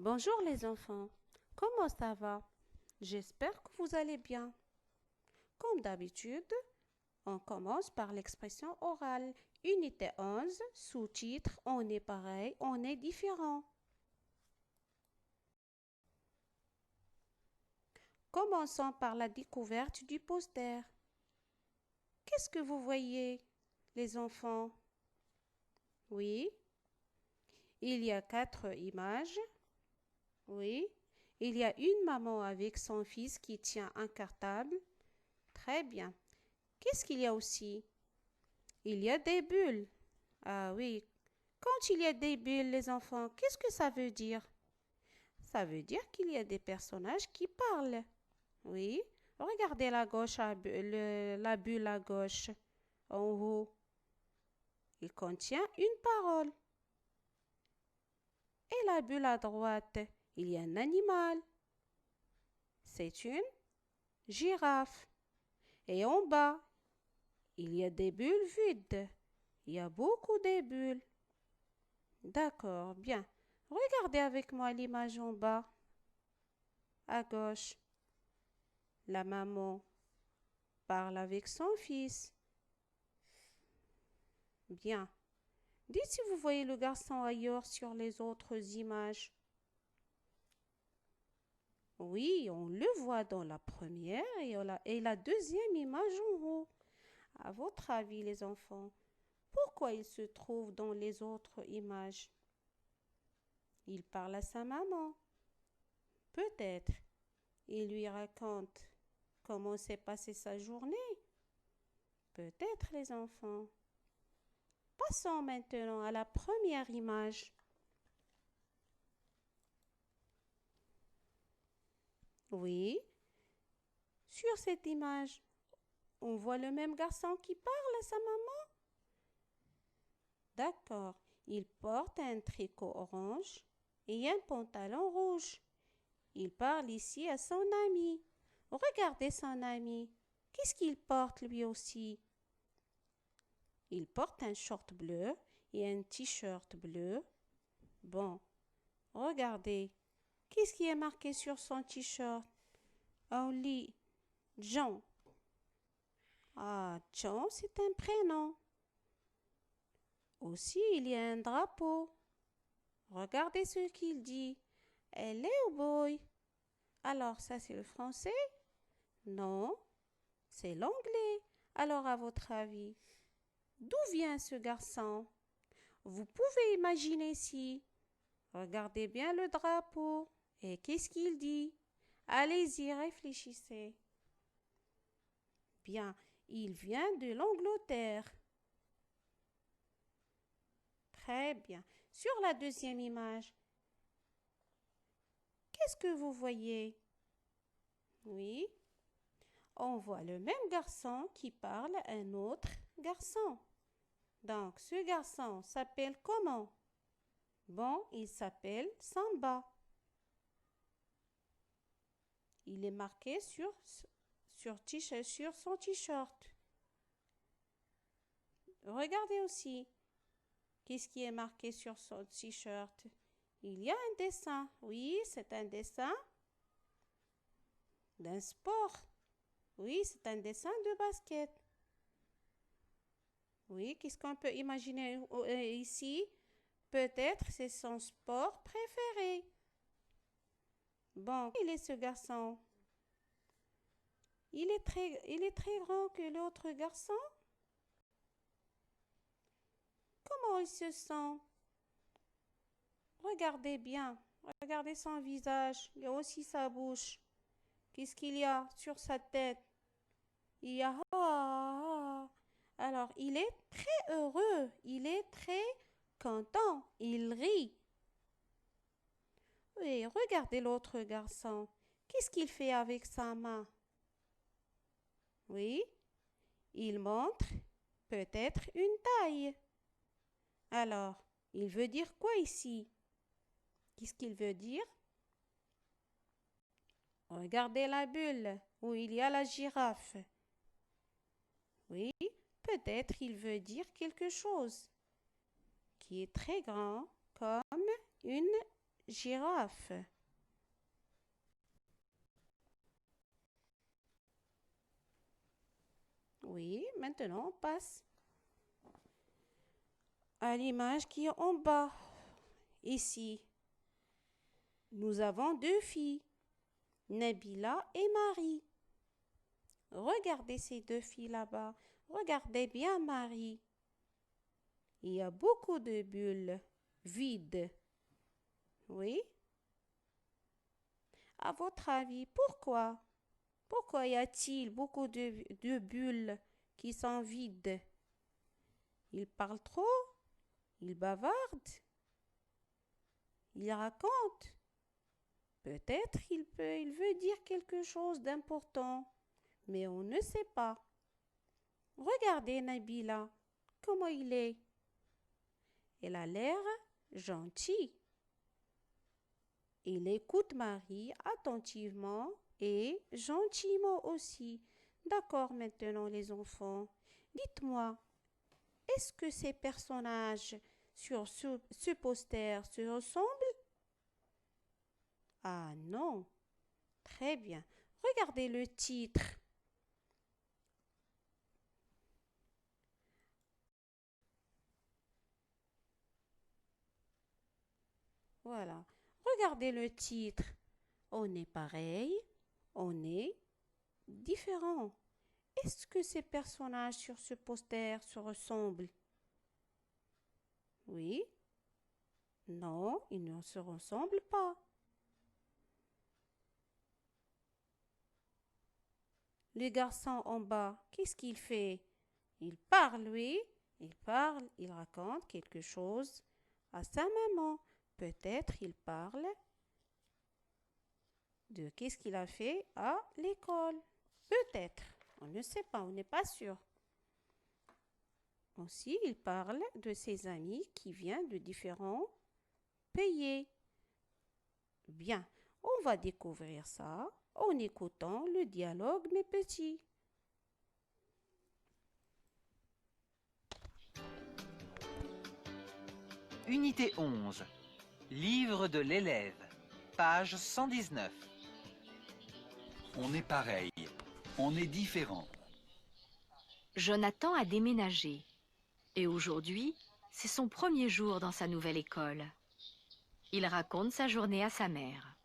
Bonjour les enfants, comment ça va? J'espère que vous allez bien. Comme d'habitude, on commence par l'expression orale. Unité 11, sous-titre, on est pareil, on est différent. Commençons par la découverte du poster. Qu'est-ce que vous voyez, les enfants? Oui, il y a 4 images. Oui, il y a une maman avec son fils qui tient un cartable. Très bien. Qu'est-ce qu'il y a aussi? Il y a des bulles. Ah oui. Quand il y a des bulles, les enfants, qu'est-ce que ça veut dire? Ça veut dire qu'il y a des personnages qui parlent. Oui. Regardez la gauche, la bulle à gauche, en haut. Il contient une parole. Et la bulle à droite, il y a un animal. C'est une girafe. Et en bas, il y a des bulles vides. Il y a beaucoup de bulles. D'accord, bien. Regardez avec moi l'image en bas, à gauche. La maman parle avec son fils. Bien. Dites si vous voyez le garçon ailleurs sur les autres images. Oui, on le voit dans la première et la deuxième image en haut. À votre avis, les enfants, pourquoi il se trouve dans les autres images? Il parle à sa maman. Peut-être. Il lui raconte comment s'est passée sa journée. Peut-être, les enfants. Passons maintenant à la première image. Oui, sur cette image, on voit le même garçon qui parle à sa maman. D'accord, il porte un tricot orange et un pantalon rouge. Il parle ici à son ami. Regardez son ami. Qu'est-ce qu'il porte lui aussi? Il porte un short bleu et un t-shirt bleu. Bon, regardez. Qu'est-ce qui est marqué sur son t-shirt? On lit Jean. Ah, Jean, c'est un prénom. Aussi, il y a un drapeau. Regardez ce qu'il dit. Hello, boy. Alors, ça, c'est le français? Non, c'est l'anglais. Alors, à votre avis, d'où vient ce garçon? Vous pouvez imaginer si. Regardez bien le drapeau. Et qu'est-ce qu'il dit? Allez-y, réfléchissez. Bien, il vient de l'Angleterre. Très bien. Sur la deuxième image, qu'est-ce que vous voyez? Oui, on voit le même garçon qui parle à un autre garçon. Donc, ce garçon s'appelle comment? Bon, il s'appelle Samba. Il est marqué sur son t-shirt. Regardez aussi. Qu'est-ce qui est marqué sur son t-shirt? Il y a un dessin. Oui, c'est un dessin d'un sport. Oui, c'est un dessin de basket. Oui, qu'est-ce qu'on peut imaginer ici? Peut-être c'est son sport préféré. Bon, il est ce garçon. Il est très grand que l'autre garçon. Comment il se sent? Regardez bien. Regardez son visage. Il y a aussi sa bouche. Qu'est-ce qu'il y a sur sa tête? Il y a Alors, il est très heureux. Il est très content. Il rit. Oui, regardez l'autre garçon. Qu'est-ce qu'il fait avec sa main? Oui, il montre peut-être une taille. Alors, il veut dire quoi ici? Qu'est-ce qu'il veut dire? Regardez la bulle où il y a la girafe. Oui, peut-être il veut dire quelque chose qui est très grand comme une girafe. Oui, maintenant on passe à l'image qui est en bas. Ici, nous avons deux filles, Nabila et Marie. Regardez ces deux filles là-bas. Regardez bien Marie. Il y a beaucoup de bulles vides. Oui? À votre avis, pourquoi? Pourquoi y a-t-il beaucoup de bulles qui sont vides? Ils parlent trop? Ils bavardent? Ils racontent? Peut-être il veut dire quelque chose d'important, mais on ne sait pas. Regardez Nabila, comment il est. Elle a l'air gentil. Il écoute Marie attentivement et gentiment aussi. D'accord maintenant les enfants. Dites-moi, est-ce que ces personnages sur ce poster se ressemblent? Ah non. Très bien. Regardez le titre. Voilà. Regardez le titre. On est pareil, on est différent. Est-ce que ces personnages sur ce poster se ressemblent? Oui? Non, ils ne se ressemblent pas. Le garçon en bas, qu'est-ce qu'il fait? Il parle, oui. Il parle, il raconte quelque chose à sa maman. Peut-être il parle de qu'est-ce qu'il a fait à l'école. Peut-être. On ne sait pas, on n'est pas sûr. Aussi, il parle de ses amis qui viennent de différents pays. Bien, on va découvrir ça en écoutant le dialogue, mes petits. Unité 11. Livre de l'élève. Page 119. On est pareil. On est différent. Jonathan a déménagé et aujourd'hui, c'est son premier jour dans sa nouvelle école. Il raconte sa journée à sa mère.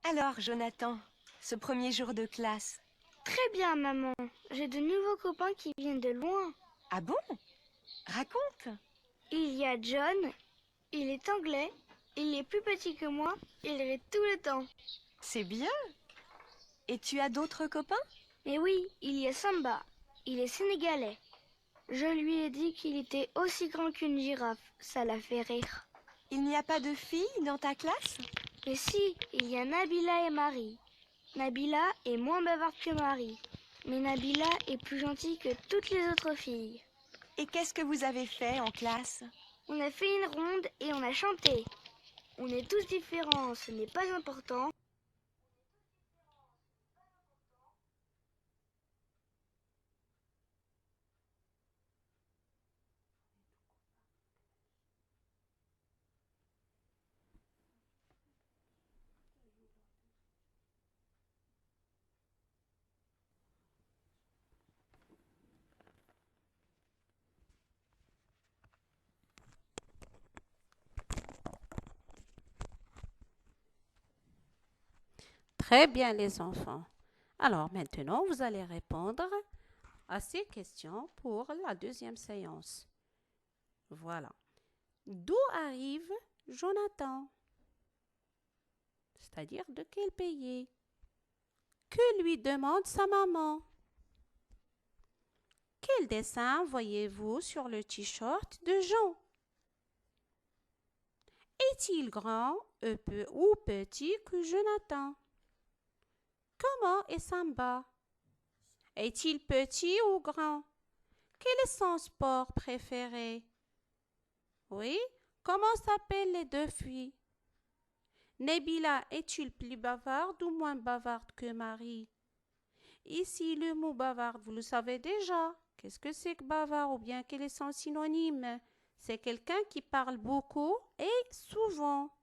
Alors, Jonathan, ce premier jour de classe. Très bien, maman. J'ai de nouveaux copains qui viennent de loin. Ah bon? Raconte. Il y a John. Il est anglais. Il est plus petit que moi. Il rit tout le temps. C'est bien. Et tu as d'autres copains? Mais oui, il y a Samba. Il est sénégalais. Je lui ai dit qu'il était aussi grand qu'une girafe. Ça l'a fait rire. Il n'y a pas de filles dans ta classe? Mais si, il y a Nabila et Marie. Nabila est moins bavarde que Marie. Mais Nabila est plus gentille que toutes les autres filles. Et qu'est-ce que vous avez fait en classe? On a fait une ronde et on a chanté. On est tous différents, ce n'est pas important. Très bien les enfants. Alors maintenant, vous allez répondre à ces questions pour la deuxième séance. Voilà. D'où arrive Jonathan? C'est-à-dire de quel pays? Que lui demande sa maman? Quel dessin voyez-vous sur le t-shirt de Jean? Est-il grand ou petit que Jonathan? Comment est Samba? Est-il petit ou grand? Quel est son sport préféré? Oui, comment s'appellent les deux filles? Nabila est-il plus bavarde ou moins bavarde que Marie? Ici, le mot bavarde, vous le savez déjà. Qu'est-ce que c'est que bavard ou bien quel est son synonyme? C'est quelqu'un qui parle beaucoup et souvent.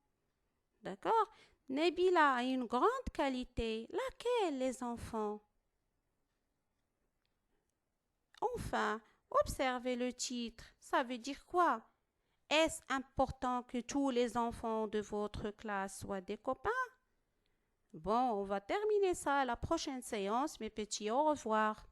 D'accord? Nabila a une grande qualité. Laquelle, les enfants? Enfin, observez le titre. Ça veut dire quoi? Est-ce important que tous les enfants de votre classe soient des copains? Bon, on va terminer ça à la prochaine séance, mes petits. Au revoir.